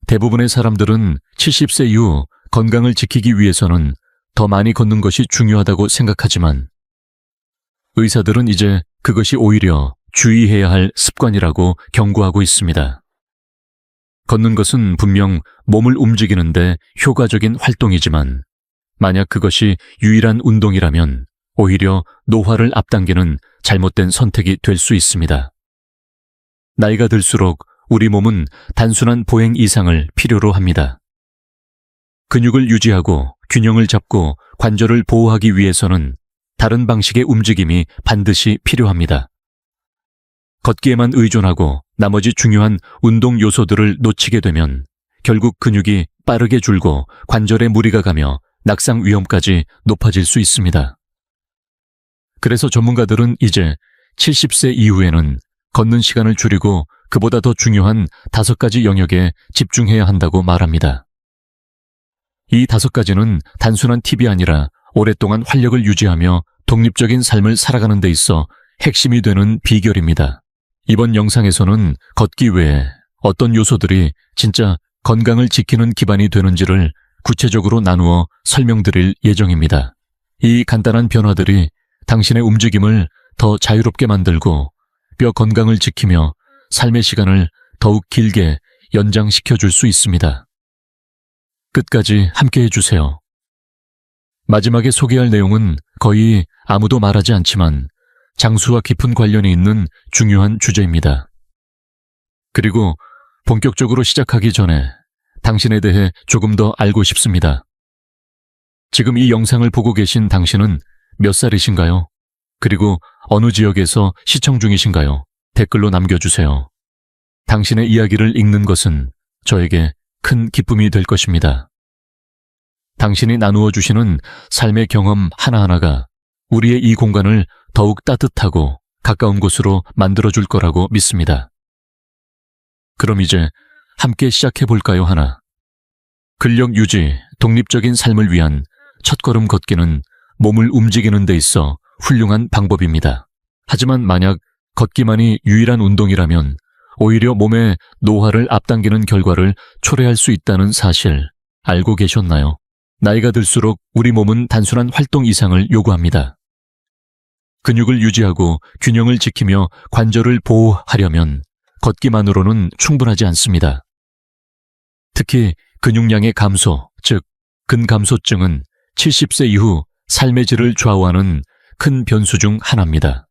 대부분의 사람들은 70세 이후 건강을 지키기 위해서는 더 많이 걷는 것이 중요하다고 생각하지만 의사들은 이제 그것이 오히려 주의해야 할 습관이라고 경고하고 있습니다. 걷는 것은 분명 몸을 움직이는데 효과적인 활동이지만 만약 그것이 유일한 운동이라면 오히려 노화를 앞당기는 잘못된 선택이 될 수 있습니다. 나이가 들수록 우리 몸은 단순한 보행 이상을 필요로 합니다. 근육을 유지하고 균형을 잡고 관절을 보호하기 위해서는 다른 방식의 움직임이 반드시 필요합니다. 걷기에만 의존하고 나머지 중요한 운동 요소들을 놓치게 되면 결국 근육이 빠르게 줄고 관절에 무리가 가며 낙상 위험까지 높아질 수 있습니다. 그래서 전문가들은 이제 70세 이후에는 걷는 시간을 줄이고 그보다 더 중요한 5가지 영역에 집중해야 한다고 말합니다. 이 5가지는 단순한 팁이 아니라 오랫동안 활력을 유지하며 독립적인 삶을 살아가는 데 있어 핵심이 되는 비결입니다. 이번 영상에서는 걷기 외에 어떤 요소들이 진짜 건강을 지키는 기반이 되는지를 구체적으로 나누어 설명드릴 예정입니다. 이 간단한 변화들이 당신의 움직임을 더 자유롭게 만들고 뼈 건강을 지키며 삶의 시간을 더욱 길게 연장시켜 줄 수 있습니다. 끝까지 함께 해주세요. 마지막에 소개할 내용은 거의 아무도 말하지 않지만 장수와 깊은 관련이 있는 중요한 주제입니다. 그리고 본격적으로 시작하기 전에 당신에 대해 조금 더 알고 싶습니다. 지금 이 영상을 보고 계신 당신은 몇 살이신가요? 그리고 어느 지역에서 시청 중이신가요? 댓글로 남겨주세요. 당신의 이야기를 읽는 것은 저에게 큰 기쁨이 될 것입니다. 당신이 나누어 주시는 삶의 경험 하나하나가 우리의 이 공간을 더욱 따뜻하고 가까운 곳으로 만들어줄 거라고 믿습니다. 그럼 이제 함께 시작해볼까요, 하나? 근력 유지, 독립적인 삶을 위한 첫걸음 걷기는 몸을 움직이는 데 있어 훌륭한 방법입니다. 하지만 만약 걷기만이 유일한 운동이라면 오히려 몸의 노화를 앞당기는 결과를 초래할 수 있다는 사실 알고 계셨나요? 나이가 들수록 우리 몸은 단순한 활동 이상을 요구합니다. 근육을 유지하고 균형을 지키며 관절을 보호하려면 걷기만으로는 충분하지 않습니다. 특히 근육량의 감소, 즉 근감소증은 70세 이후 삶의 질을 좌우하는 큰 변수 중 하나입니다.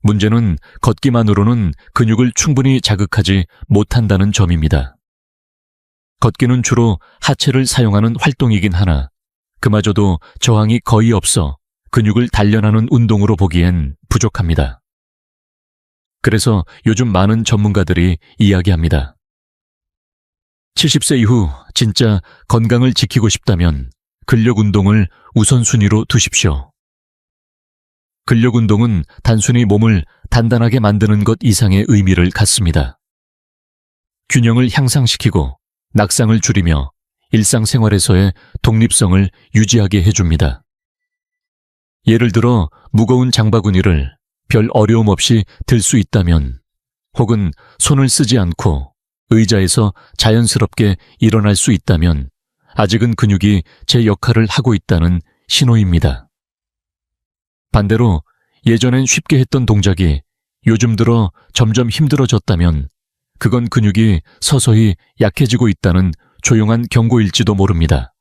문제는 걷기만으로는 근육을 충분히 자극하지 못한다는 점입니다. 걷기는 주로 하체를 사용하는 활동이긴 하나 그마저도 저항이 거의 없어 근육을 단련하는 운동으로 보기엔 부족합니다. 그래서 요즘 많은 전문가들이 이야기합니다. 70세 이후 진짜 건강을 지키고 싶다면 근력 운동을 우선순위로 두십시오. 근력 운동은 단순히 몸을 단단하게 만드는 것 이상의 의미를 갖습니다. 균형을 향상시키고 낙상을 줄이며 일상생활에서의 독립성을 유지하게 해줍니다. 예를 들어 무거운 장바구니를 별 어려움 없이 들 수 있다면 혹은 손을 쓰지 않고 의자에서 자연스럽게 일어날 수 있다면 아직은 근육이 제 역할을 하고 있다는 신호입니다. 반대로 예전엔 쉽게 했던 동작이 요즘 들어 점점 힘들어졌다면 그건 근육이 서서히 약해지고 있다는 조용한 경고일지도 모릅니다.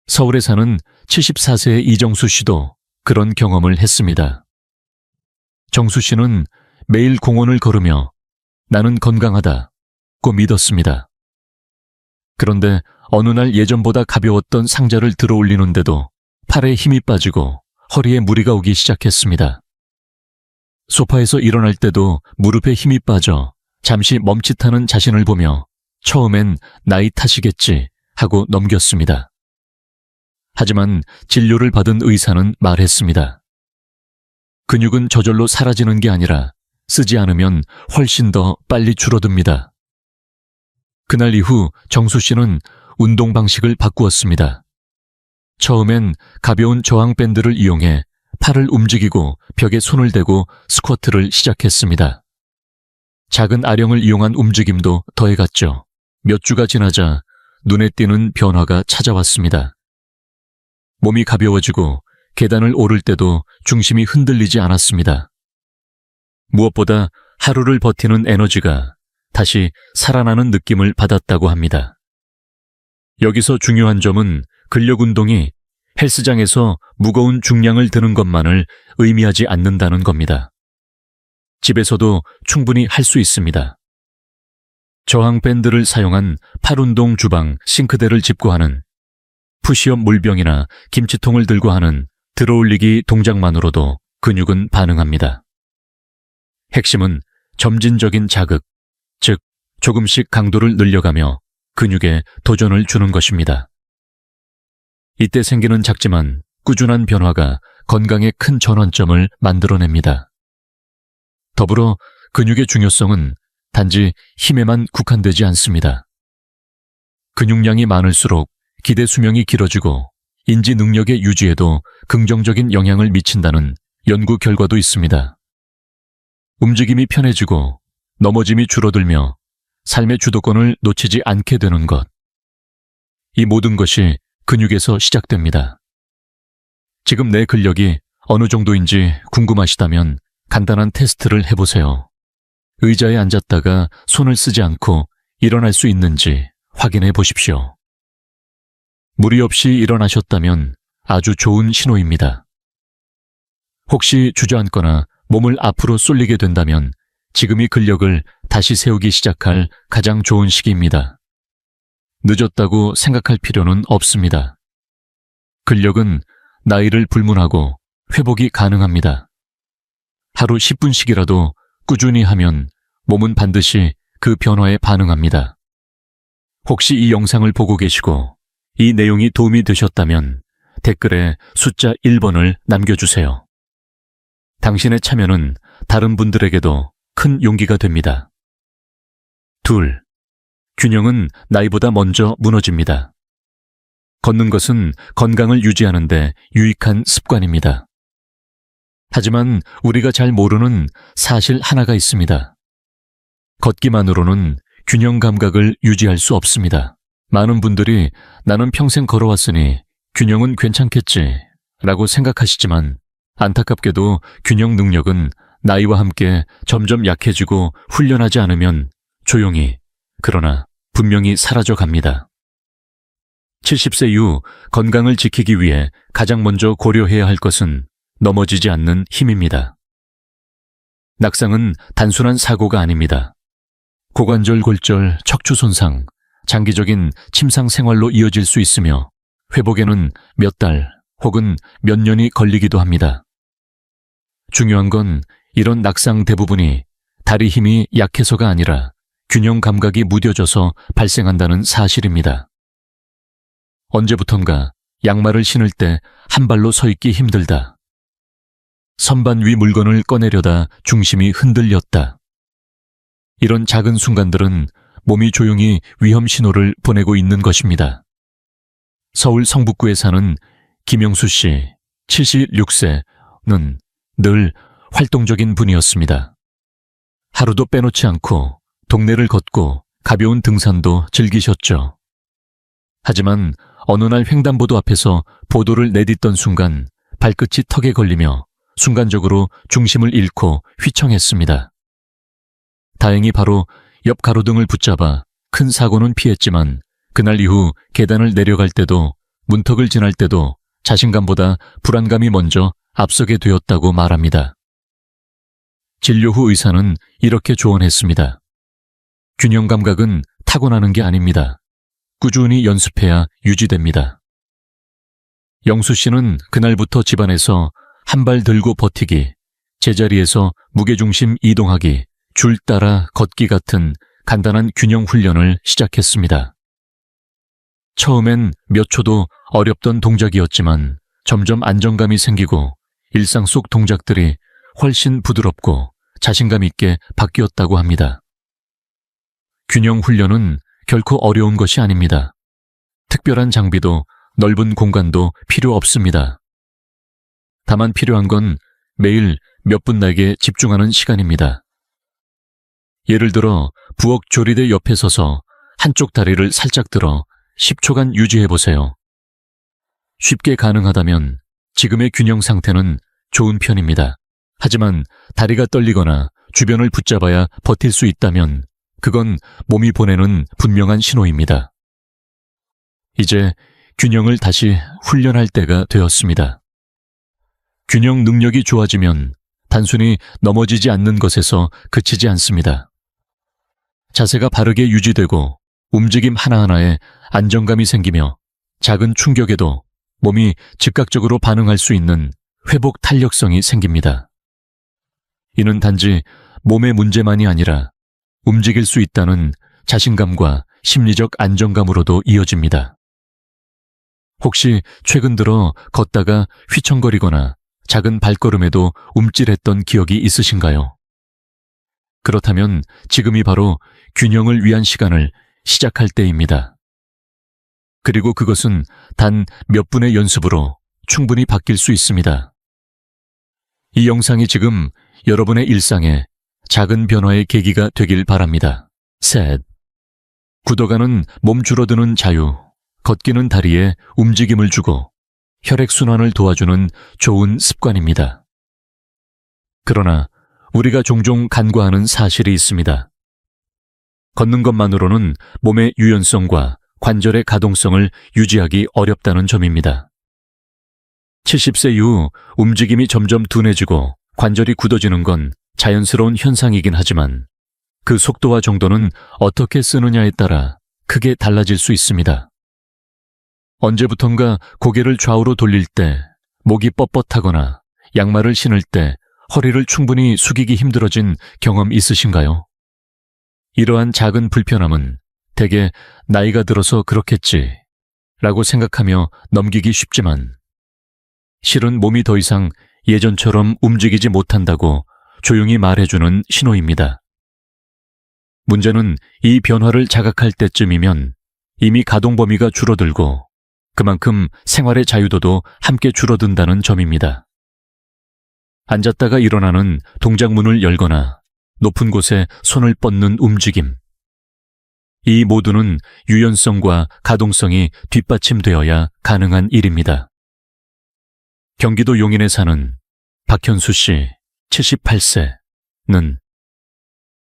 서울에 사는 74세의 이정수 씨도 그런 경험을 했습니다. 정수 씨는 매일 공원을 걸으며 나는 건강하다고 믿었습니다. 그런데 어느 날 예전보다 가벼웠던 상자를 들어 올리는데도 팔에 힘이 빠지고 허리에 무리가 오기 시작했습니다. 소파에서 일어날 때도 무릎에 힘이 빠져 잠시 멈칫하는 자신을 보며 처음엔 나이 탓이겠지 하고 넘겼습니다. 하지만 진료를 받은 의사는 말했습니다. 근육은 저절로 사라지는 게 아니라 쓰지 않으면 훨씬 더 빨리 줄어듭니다. 그날 이후 정수 씨는 운동 방식을 바꾸었습니다. 처음엔 가벼운 저항 밴드를 이용해 팔을 움직이고 벽에 손을 대고 스쿼트를 시작했습니다. 작은 아령을 이용한 움직임도 더해갔죠. 몇 주가 지나자 눈에 띄는 변화가 찾아왔습니다. 몸이 가벼워지고 계단을 오를 때도 중심이 흔들리지 않았습니다. 무엇보다 하루를 버티는 에너지가 다시 살아나는 느낌을 받았다고 합니다. 여기서 중요한 점은 근력 운동이 헬스장에서 무거운 중량을 드는 것만을 의미하지 않는다는 겁니다. 집에서도 충분히 할 수 있습니다. 저항 밴드를 사용한 팔운동 주방 싱크대를 짚고 하는, 푸시업 물병이나 김치통을 들고 하는 들어올리기 동작만으로도 근육은 반응합니다. 핵심은 점진적인 자극, 즉 조금씩 강도를 늘려가며 근육에 도전을 주는 것입니다. 이때 생기는 작지만 꾸준한 변화가 건강에 큰 전환점을 만들어냅니다. 더불어 근육의 중요성은 단지 힘에만 국한되지 않습니다. 근육량이 많을수록 기대 수명이 길어지고 인지 능력의 유지에도 긍정적인 영향을 미친다는 연구 결과도 있습니다. 움직임이 편해지고 넘어짐이 줄어들며 삶의 주도권을 놓치지 않게 되는 것. 이 모든 것이 근육에서 시작됩니다. 지금 내 근력이 어느 정도인지 궁금하시다면 간단한 테스트를 해보세요. 의자에 앉았다가 손을 쓰지 않고 일어날 수 있는지 확인해 보십시오. 무리 없이 일어나셨다면 아주 좋은 신호입니다. 혹시 주저앉거나 몸을 앞으로 쏠리게 된다면 지금이 근력을 다시 세우기 시작할 가장 좋은 시기입니다. 늦었다고 생각할 필요는 없습니다. 근력은 나이를 불문하고 회복이 가능합니다. 하루 10분씩이라도 꾸준히 하면 몸은 반드시 그 변화에 반응합니다. 혹시 이 영상을 보고 계시고 이 내용이 도움이 되셨다면 댓글에 숫자 1번을 남겨주세요. 당신의 참여는 다른 분들에게도 큰 용기가 됩니다. 2. 균형은 나이보다 먼저 무너집니다. 걷는 것은 건강을 유지하는 데 유익한 습관입니다. 하지만 우리가 잘 모르는 사실 하나가 있습니다. 걷기만으로는 균형 감각을 유지할 수 없습니다. 많은 분들이 나는 평생 걸어왔으니 균형은 괜찮겠지 라고 생각하시지만 안타깝게도 균형 능력은 나이와 함께 점점 약해지고 훈련하지 않으면 조용히, 그러나 분명히 사라져 갑니다. 70세 이후 건강을 지키기 위해 가장 먼저 고려해야 할 것은 넘어지지 않는 힘입니다. 낙상은 단순한 사고가 아닙니다. 고관절 골절, 척추 손상, 장기적인 침상 생활로 이어질 수 있으며 회복에는 몇 달 혹은 몇 년이 걸리기도 합니다. 중요한 건 이런 낙상 대부분이 다리 힘이 약해서가 아니라 균형 감각이 무뎌져서 발생한다는 사실입니다. 언제부턴가 양말을 신을 때 한 발로 서 있기 힘들다. 선반 위 물건을 꺼내려다 중심이 흔들렸다. 이런 작은 순간들은 몸이 조용히 위험 신호를 보내고 있는 것입니다. 서울 성북구에 사는 김영수 씨, 76세는 늘 활동적인 분이었습니다. 하루도 빼놓지 않고 동네를 걷고 가벼운 등산도 즐기셨죠. 하지만 어느 날 횡단보도 앞에서 보도를 내딛던 순간 발끝이 턱에 걸리며 순간적으로 중심을 잃고 휘청했습니다. 다행히 바로 옆 가로등을 붙잡아 큰 사고는 피했지만 그날 이후 계단을 내려갈 때도 문턱을 지날 때도 자신감보다 불안감이 먼저 앞서게 되었다고 말합니다. 진료 후 의사는 이렇게 조언했습니다. 균형 감각은 타고나는 게 아닙니다. 꾸준히 연습해야 유지됩니다. 영수 씨는 그날부터 집안에서 한 발 들고 버티기, 제자리에서 무게중심 이동하기, 줄 따라 걷기 같은 간단한 균형 훈련을 시작했습니다. 처음엔 몇 초도 어렵던 동작이었지만 점점 안정감이 생기고 일상 속 동작들이 훨씬 부드럽고 자신감 있게 바뀌었다고 합니다. 균형 훈련은 결코 어려운 것이 아닙니다. 특별한 장비도 넓은 공간도 필요 없습니다. 다만 필요한 건 매일 몇 분 내게 집중하는 시간입니다. 예를 들어 부엌 조리대 옆에 서서 한쪽 다리를 살짝 들어 10초간 유지해보세요. 쉽게 가능하다면 지금의 균형 상태는 좋은 편입니다. 하지만 다리가 떨리거나 주변을 붙잡아야 버틸 수 있다면 그건 몸이 보내는 분명한 신호입니다. 이제 균형을 다시 훈련할 때가 되었습니다. 균형 능력이 좋아지면 단순히 넘어지지 않는 것에서 그치지 않습니다. 자세가 바르게 유지되고 움직임 하나하나에 안정감이 생기며 작은 충격에도 몸이 즉각적으로 반응할 수 있는 회복 탄력성이 생깁니다. 이는 단지 몸의 문제만이 아니라 움직일 수 있다는 자신감과 심리적 안정감으로도 이어집니다. 혹시 최근 들어 걷다가 휘청거리거나 작은 발걸음에도 움찔했던 기억이 있으신가요? 그렇다면 지금이 바로 균형을 위한 시간을 시작할 때입니다. 그리고 그것은 단 몇 분의 연습으로 충분히 바뀔 수 있습니다. 이 영상이 지금 여러분의 일상에 작은 변화의 계기가 되길 바랍니다. 셋. 굳어가는 몸 줄어드는 자유, 걷기는 다리에 움직임을 주고 혈액순환을 도와주는 좋은 습관입니다. 그러나 우리가 종종 간과하는 사실이 있습니다. 걷는 것만으로는 몸의 유연성과 관절의 가동성을 유지하기 어렵다는 점입니다. 70세 이후 움직임이 점점 둔해지고 관절이 굳어지는 건 자연스러운 현상이긴 하지만 그 속도와 정도는 어떻게 쓰느냐에 따라 크게 달라질 수 있습니다. 언제부턴가 고개를 좌우로 돌릴 때, 목이 뻣뻣하거나 양말을 신을 때 허리를 충분히 숙이기 힘들어진 경험 있으신가요? 이러한 작은 불편함은 대개 나이가 들어서 그렇겠지 라고 생각하며 넘기기 쉽지만 실은 몸이 더 이상 예전처럼 움직이지 못한다고 조용히 말해주는 신호입니다. 문제는 이 변화를 자각할 때쯤이면 이미 가동 범위가 줄어들고 그만큼 생활의 자유도도 함께 줄어든다는 점입니다. 앉았다가 일어나는 동작문을 열거나 높은 곳에 손을 뻗는 움직임. 이 모두는 유연성과 가동성이 뒷받침되어야 가능한 일입니다. 경기도 용인에 사는 박현수 씨, 78세는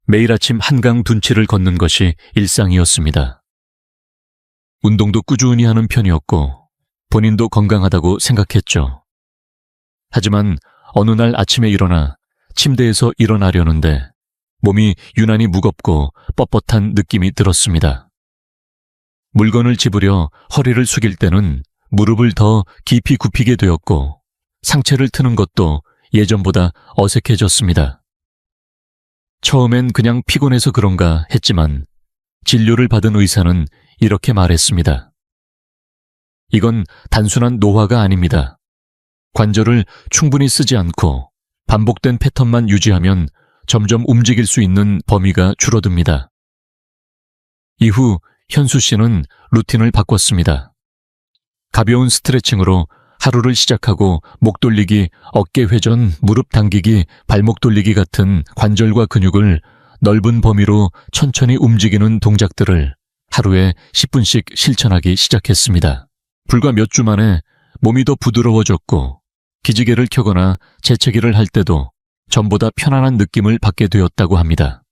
매일 아침 한강 둔치를 걷는 것이 일상이었습니다. 운동도 꾸준히 하는 편이었고 본인도 건강하다고 생각했죠. 하지만 어느 날 아침에 일어나 침대에서 일어나려는데 몸이 유난히 무겁고 뻣뻣한 느낌이 들었습니다. 물건을 집으려 허리를 숙일 때는 무릎을 더 깊이 굽히게 되었고 상체를 트는 것도 예전보다 어색해졌습니다. 처음엔 그냥 피곤해서 그런가 했지만 진료를 받은 의사는 이렇게 말했습니다. 이건 단순한 노화가 아닙니다. 관절을 충분히 쓰지 않고 반복된 패턴만 유지하면 점점 움직일 수 있는 범위가 줄어듭니다. 이후 현수 씨는 루틴을 바꿨습니다. 가벼운 스트레칭으로 하루를 시작하고 목 돌리기, 어깨 회전, 무릎 당기기, 발목 돌리기 같은 관절과 근육을 넓은 범위로 천천히 움직이는 동작들을 하루에 10분씩 실천하기 시작했습니다. 불과 몇 주 만에 몸이 더 부드러워졌고 기지개를 켜거나 재채기를 할 때도 전보다 편안한 느낌을 받게 되었다고 합니다.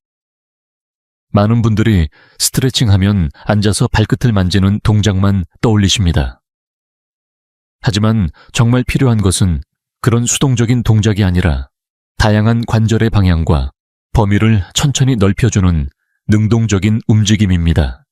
많은 분들이 스트레칭하면 앉아서 발끝을 만지는 동작만 떠올리십니다. 하지만 정말 필요한 것은 그런 수동적인 동작이 아니라 다양한 관절의 방향과 범위를 천천히 넓혀주는 능동적인 움직임입니다.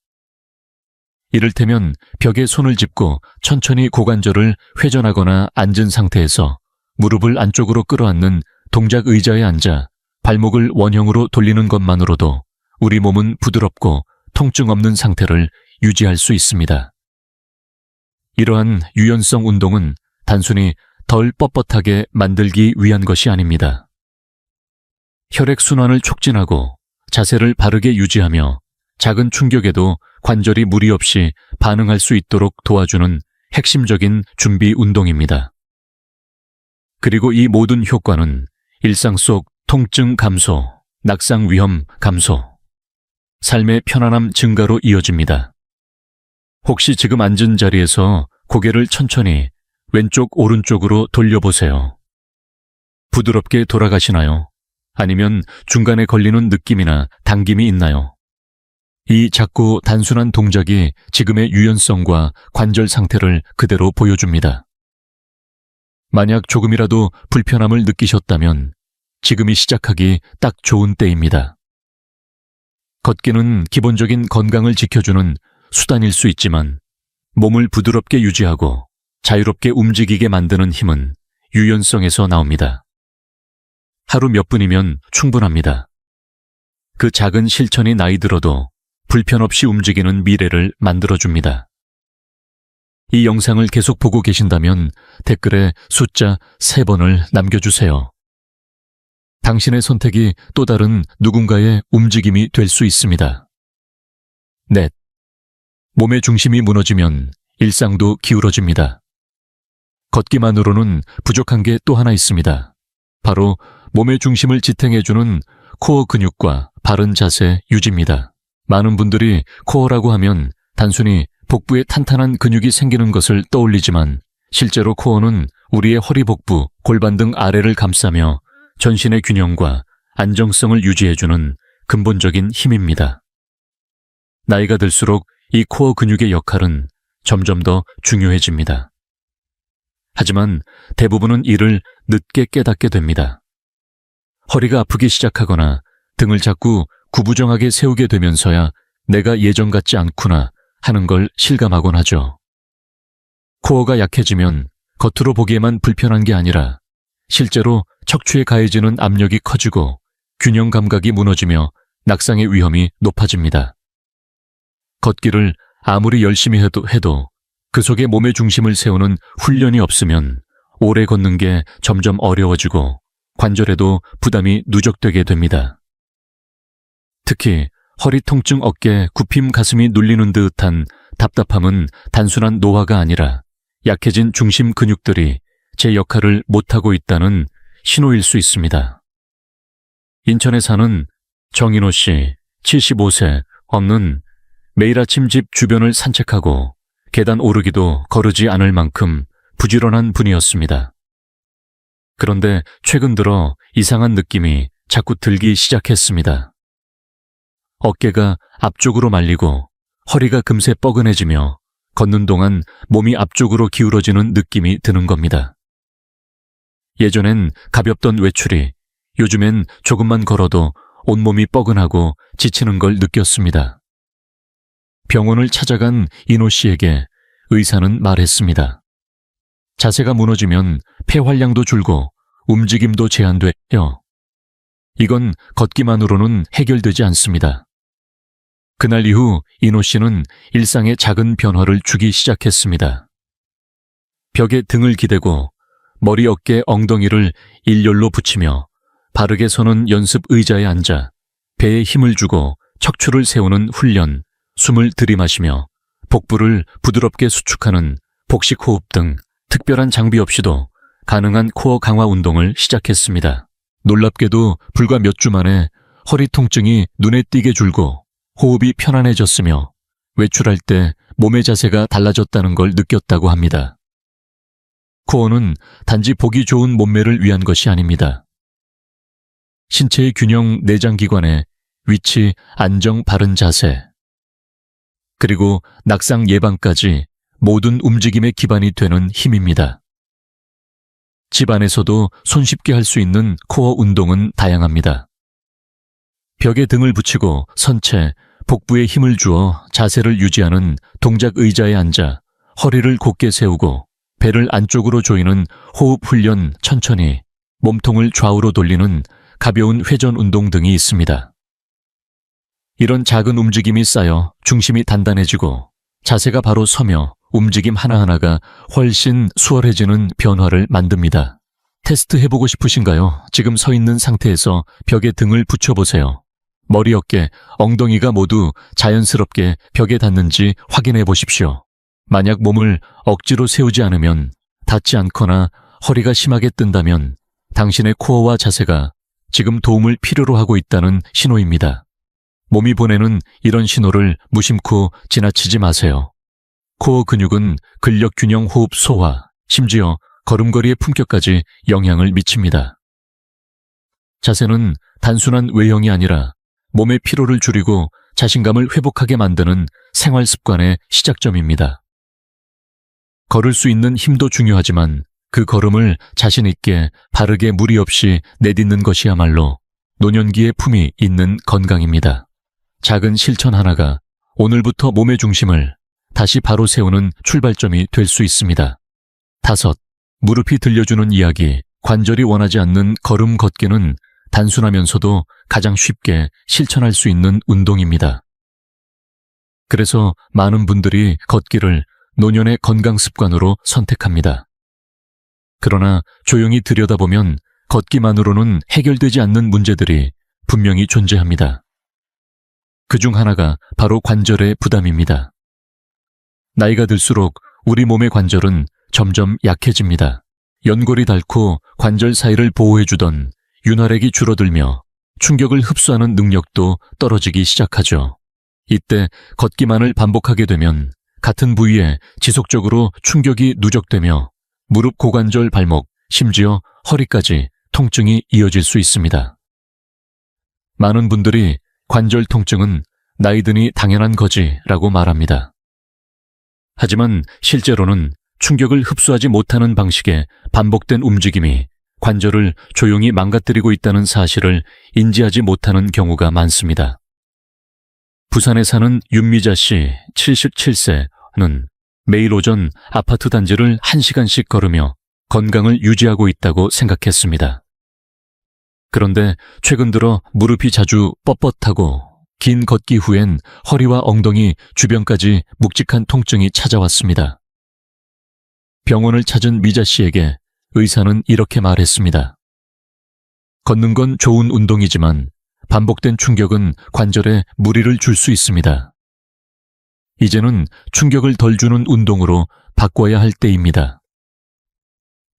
이를테면 벽에 손을 짚고 천천히 고관절을 회전하거나 앉은 상태에서 무릎을 안쪽으로 끌어안는 동작 의자에 앉아 발목을 원형으로 돌리는 것만으로도 우리 몸은 부드럽고 통증 없는 상태를 유지할 수 있습니다. 이러한 유연성 운동은 단순히 덜 뻣뻣하게 만들기 위한 것이 아닙니다. 혈액순환을 촉진하고 자세를 바르게 유지하며 작은 충격에도 관절이 무리 없이 반응할 수 있도록 도와주는 핵심적인 준비 운동입니다. 그리고 이 모든 효과는 일상 속 통증 감소, 낙상 위험 감소, 삶의 편안함 증가로 이어집니다. 혹시 지금 앉은 자리에서 고개를 천천히 왼쪽 오른쪽으로 돌려보세요. 부드럽게 돌아가시나요? 아니면 중간에 걸리는 느낌이나 당김이 있나요? 이 작고 단순한 동작이 지금의 유연성과 관절 상태를 그대로 보여줍니다. 만약 조금이라도 불편함을 느끼셨다면 지금이 시작하기 딱 좋은 때입니다. 걷기는 기본적인 건강을 지켜주는 수단일 수 있지만 몸을 부드럽게 유지하고 자유롭게 움직이게 만드는 힘은 유연성에서 나옵니다. 하루 몇 분이면 충분합니다. 그 작은 실천이 나이 들어도 불편 없이 움직이는 미래를 만들어줍니다. 이 영상을 계속 보고 계신다면 댓글에 숫자 3번을 남겨주세요. 당신의 선택이 또 다른 누군가의 움직임이 될 수 있습니다. 넷. 몸의 중심이 무너지면 일상도 기울어집니다. 걷기만으로는 부족한 게 또 하나 있습니다. 바로 몸의 중심을 지탱해주는 코어 근육과 바른 자세 유지입니다. 많은 분들이 코어라고 하면 단순히 복부에 탄탄한 근육이 생기는 것을 떠올리지만 실제로 코어는 우리의 허리 복부, 골반 등 아래를 감싸며 전신의 균형과 안정성을 유지해주는 근본적인 힘입니다. 나이가 들수록 이 코어 근육의 역할은 점점 더 중요해집니다. 하지만 대부분은 이를 늦게 깨닫게 됩니다. 허리가 아프기 시작하거나 등을 자꾸 구부정하게 세우게 되면서야 내가 예전 같지 않구나 하는 걸 실감하곤 하죠. 코어가 약해지면 겉으로 보기에만 불편한 게 아니라 실제로 척추에 가해지는 압력이 커지고 균형 감각이 무너지며 낙상의 위험이 높아집니다. 걷기를 아무리 열심히 해도 그 속에 몸의 중심을 세우는 훈련이 없으면 오래 걷는 게 점점 어려워지고 관절에도 부담이 누적되게 됩니다. 특히 허리 통증, 어깨, 굽힘, 가슴이 눌리는 듯한 답답함은 단순한 노화가 아니라 약해진 중심 근육들이 제 역할을 못하고 있다는 신호일 수 있습니다. 인천에 사는 정인호 씨, 75세, 엄는 매일 아침 집 주변을 산책하고 계단 오르기도 거르지 않을 만큼 부지런한 분이었습니다. 그런데 최근 들어 이상한 느낌이 자꾸 들기 시작했습니다. 어깨가 앞쪽으로 말리고 허리가 금세 뻐근해지며 걷는 동안 몸이 앞쪽으로 기울어지는 느낌이 드는 겁니다. 예전엔 가볍던 외출이 요즘엔 조금만 걸어도 온몸이 뻐근하고 지치는 걸 느꼈습니다. 병원을 찾아간 인호 씨에게 의사는 말했습니다. 자세가 무너지면 폐활량도 줄고 움직임도 제한돼요. 이건 걷기만으로는 해결되지 않습니다. 그날 이후 인호 씨는 일상에 작은 변화를 주기 시작했습니다. 벽에 등을 기대고 머리, 어깨, 엉덩이를 일렬로 붙이며 바르게 서는 연습 의자에 앉아 배에 힘을 주고 척추를 세우는 훈련, 숨을 들이마시며 복부를 부드럽게 수축하는 복식 호흡 등 특별한 장비 없이도 가능한 코어 강화 운동을 시작했습니다. 놀랍게도 불과 몇 주 만에 허리 통증이 눈에 띄게 줄고 호흡이 편안해졌으며 외출할 때 몸의 자세가 달라졌다는 걸 느꼈다고 합니다. 코어는 단지 보기 좋은 몸매를 위한 것이 아닙니다. 신체의 균형, 내장기관의 위치, 안정, 바른 자세, 그리고 낙상 예방까지 모든 움직임의 기반이 되는 힘입니다. 집 안에서도 손쉽게 할 수 있는 코어 운동은 다양합니다. 벽에 등을 붙이고 선체, 복부에 힘을 주어 자세를 유지하는 동작 의자에 앉아 허리를 곧게 세우고 배를 안쪽으로 조이는 호흡 훈련, 천천히 몸통을 좌우로 돌리는 가벼운 회전 운동 등이 있습니다. 이런 작은 움직임이 쌓여 중심이 단단해지고 자세가 바로 서며 움직임 하나하나가 훨씬 수월해지는 변화를 만듭니다. 테스트 해보고 싶으신가요? 지금 서 있는 상태에서 벽에 등을 붙여보세요. 머리, 어깨, 엉덩이가 모두 자연스럽게 벽에 닿는지 확인해 보십시오. 만약 몸을 억지로 세우지 않으면, 닿지 않거나 허리가 심하게 뜬다면 당신의 코어와 자세가 지금 도움을 필요로 하고 있다는 신호입니다. 몸이 보내는 이런 신호를 무심코 지나치지 마세요. 코어 근육은 근력 균형 호흡 소화, 심지어 걸음걸이의 품격까지 영향을 미칩니다. 자세는 단순한 외형이 아니라 몸의 피로를 줄이고 자신감을 회복하게 만드는 생활 습관의 시작점입니다. 걸을 수 있는 힘도 중요하지만 그 걸음을 자신 있게 바르게 무리 없이 내딛는 것이야말로 노년기의 품이 있는 건강입니다. 작은 실천 하나가 오늘부터 몸의 중심을 다시 바로 세우는 출발점이 될 수 있습니다. 5. 무릎이 들려주는 이야기, 관절이 원하지 않는 걸음 걷기는 단순하면서도 가장 쉽게 실천할 수 있는 운동입니다. 그래서 많은 분들이 걷기를 노년의 건강 습관으로 선택합니다. 그러나 조용히 들여다보면 걷기만으로는 해결되지 않는 문제들이 분명히 존재합니다. 그중 하나가 바로 관절의 부담입니다. 나이가 들수록 우리 몸의 관절은 점점 약해집니다. 연골이 닳고 관절 사이를 보호해주던 윤활액이 줄어들며 충격을 흡수하는 능력도 떨어지기 시작하죠. 이때 걷기만을 반복하게 되면 같은 부위에 지속적으로 충격이 누적되며 무릎, 고관절, 발목, 심지어 허리까지 통증이 이어질 수 있습니다. 많은 분들이 관절 통증은 나이 드니 당연한 거지라고 말합니다. 하지만 실제로는 충격을 흡수하지 못하는 방식의 반복된 움직임이 관절을 조용히 망가뜨리고 있다는 사실을 인지하지 못하는 경우가 많습니다. 부산에 사는 윤미자 씨 77세는 매일 오전 아파트 단지를 1시간씩 걸으며 건강을 유지하고 있다고 생각했습니다. 그런데 최근 들어 무릎이 자주 뻣뻣하고 긴 걷기 후엔 허리와 엉덩이 주변까지 묵직한 통증이 찾아왔습니다. 병원을 찾은 미자 씨에게 의사는 이렇게 말했습니다. 걷는 건 좋은 운동이지만 반복된 충격은 관절에 무리를 줄 수 있습니다. 이제는 충격을 덜 주는 운동으로 바꿔야 할 때입니다.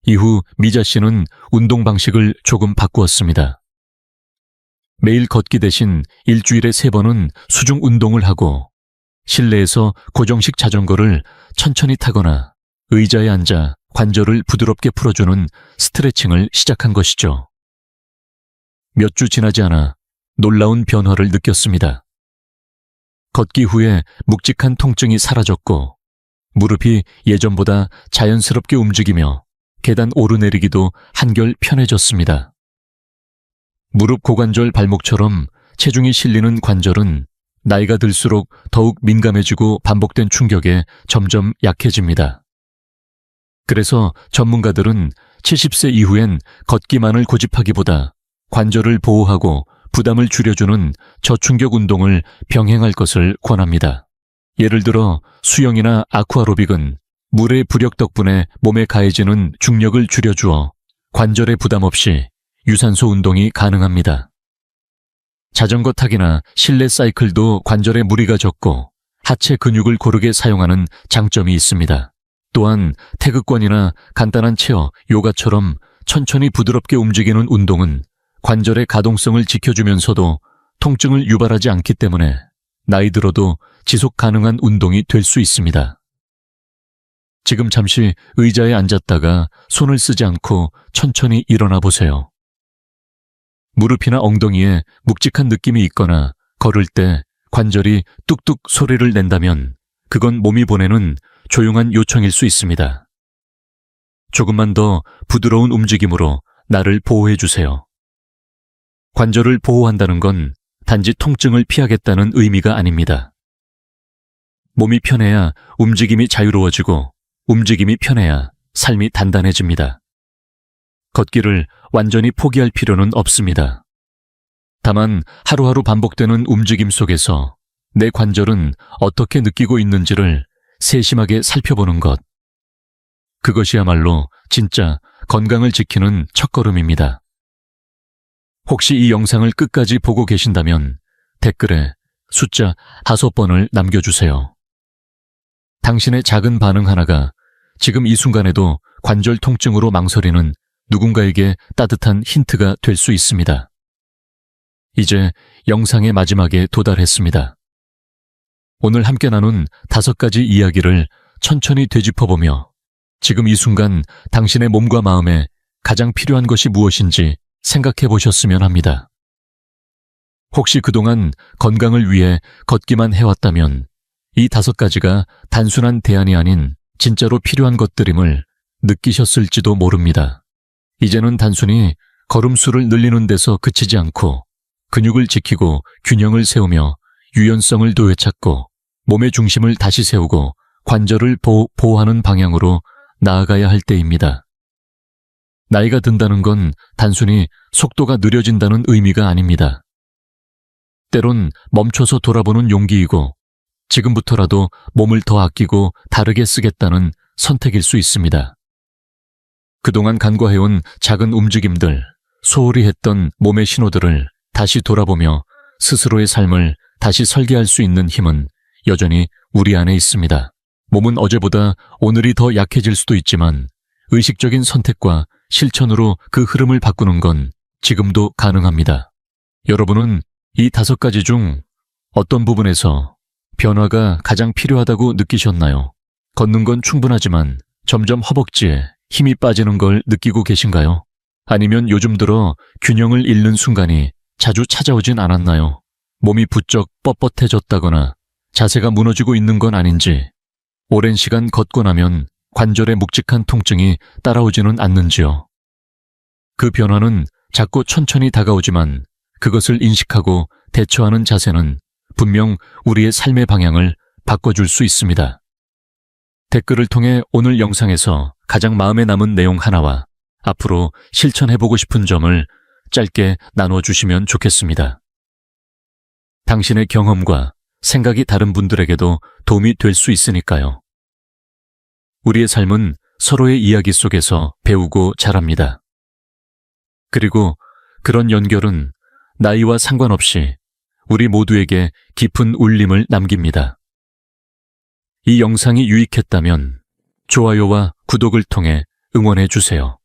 이후 미자 씨는 운동 방식을 조금 바꾸었습니다. 매일 걷기 대신 일주일에 3번은 수중 운동을 하고 실내에서 고정식 자전거를 천천히 타거나 의자에 앉아 관절을 부드럽게 풀어주는 스트레칭을 시작한 것이죠. 몇 주 지나지 않아 놀라운 변화를 느꼈습니다. 걷기 후에 묵직한 통증이 사라졌고 무릎이 예전보다 자연스럽게 움직이며 계단 오르내리기도 한결 편해졌습니다. 무릎, 고관절, 발목처럼 체중이 실리는 관절은 나이가 들수록 더욱 민감해지고 반복된 충격에 점점 약해집니다. 그래서 전문가들은 70세 이후엔 걷기만을 고집하기보다 관절을 보호하고 부담을 줄여주는 저충격 운동을 병행할 것을 권합니다. 예를 들어 수영이나 아쿠아로빅은 물의 부력 덕분에 몸에 가해지는 중력을 줄여주어 관절에 부담 없이 유산소 운동이 가능합니다. 자전거 타기나 실내 사이클도 관절에 무리가 적고 하체 근육을 고르게 사용하는 장점이 있습니다. 또한 태극권이나 간단한 체어, 요가처럼 천천히 부드럽게 움직이는 운동은 관절의 가동성을 지켜주면서도 통증을 유발하지 않기 때문에 나이 들어도 지속 가능한 운동이 될 수 있습니다. 지금 잠시 의자에 앉았다가 손을 쓰지 않고 천천히 일어나 보세요. 무릎이나 엉덩이에 묵직한 느낌이 있거나 걸을 때 관절이 뚝뚝 소리를 낸다면 그건 몸이 보내는 조용한 요청일 수 있습니다. 조금만 더 부드러운 움직임으로 나를 보호해 주세요. 관절을 보호한다는 건 단지 통증을 피하겠다는 의미가 아닙니다. 몸이 편해야 움직임이 자유로워지고 움직임이 편해야 삶이 단단해집니다. 걷기를 완전히 포기할 필요는 없습니다. 다만 하루하루 반복되는 움직임 속에서 내 관절은 어떻게 느끼고 있는지를 세심하게 살펴보는 것. 그것이야말로 진짜 건강을 지키는 첫걸음입니다. 혹시 이 영상을 끝까지 보고 계신다면 댓글에 숫자 5번을 남겨주세요. 당신의 작은 반응 하나가 지금 이 순간에도 관절 통증으로 망설이는 누군가에게 따뜻한 힌트가 될 수 있습니다. 이제 영상의 마지막에 도달했습니다. 오늘 함께 나눈 5가지 이야기를 천천히 되짚어보며 지금 이 순간 당신의 몸과 마음에 가장 필요한 것이 무엇인지 생각해 보셨으면 합니다. 혹시 그동안 건강을 위해 걷기만 해왔다면 이 5가지가 단순한 대안이 아닌 진짜로 필요한 것들임을 느끼셨을지도 모릅니다. 이제는 단순히 걸음수를 늘리는 데서 그치지 않고 근육을 지키고 균형을 세우며 유연성을 되찾고 몸의 중심을 다시 세우고 관절을 보호하는 방향으로 나아가야 할 때입니다. 나이가 든다는 건 단순히 속도가 느려진다는 의미가 아닙니다. 때론 멈춰서 돌아보는 용기이고 지금부터라도 몸을 더 아끼고 다르게 쓰겠다는 선택일 수 있습니다. 그동안 간과해온 작은 움직임들, 소홀히 했던 몸의 신호들을 다시 돌아보며 스스로의 삶을 다시 설계할 수 있는 힘은 여전히 우리 안에 있습니다. 몸은 어제보다 오늘이 더 약해질 수도 있지만 의식적인 선택과 실천으로 그 흐름을 바꾸는 건 지금도 가능합니다. 여러분은 이 5가지 중 어떤 부분에서 변화가 가장 필요하다고 느끼셨나요? 걷는 건 충분하지만 점점 허벅지에 힘이 빠지는 걸 느끼고 계신가요? 아니면 요즘 들어 균형을 잃는 순간이 자주 찾아오진 않았나요? 몸이 부쩍 뻣뻣해졌다거나 자세가 무너지고 있는 건 아닌지, 오랜 시간 걷고 나면 관절에 묵직한 통증이 따라오지는 않는지요? 그 변화는 작고 천천히 다가오지만 그것을 인식하고 대처하는 자세는 분명 우리의 삶의 방향을 바꿔줄 수 있습니다. 댓글을 통해 오늘 영상에서 가장 마음에 남은 내용 하나와 앞으로 실천해보고 싶은 점을 짧게 나눠주시면 좋겠습니다. 당신의 경험과 생각이 다른 분들에게도 도움이 될 수 있으니까요. 우리의 삶은 서로의 이야기 속에서 배우고 자랍니다. 그리고 그런 연결은 나이와 상관없이 우리 모두에게 깊은 울림을 남깁니다. 이 영상이 유익했다면 좋아요와 구독을 통해 응원해 주세요.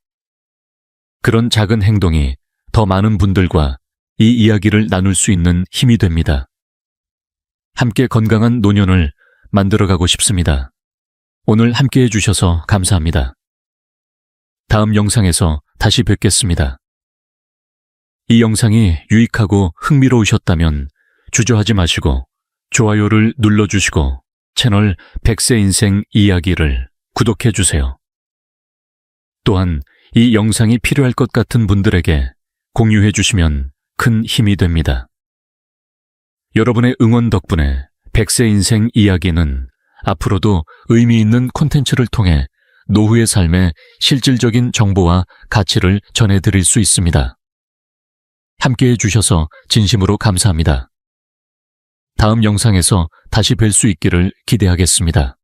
그런 작은 행동이 더 많은 분들과 이 이야기를 나눌 수 있는 힘이 됩니다. 함께 건강한 노년을 만들어가고 싶습니다. 오늘 함께 해주셔서 감사합니다. 다음 영상에서 다시 뵙겠습니다. 이 영상이 유익하고 흥미로우셨다면 주저하지 마시고 좋아요를 눌러주시고 채널 100세 인생 이야기를 구독해 주세요. 또한 이 영상이 필요할 것 같은 분들에게 공유해 주시면 큰 힘이 됩니다. 여러분의 응원 덕분에 100세 인생 이야기는 앞으로도 의미 있는 콘텐츠를 통해 노후의 삶에 실질적인 정보와 가치를 전해드릴 수 있습니다. 함께해 주셔서 진심으로 감사합니다. 다음 영상에서 다시 뵐 수 있기를 기대하겠습니다.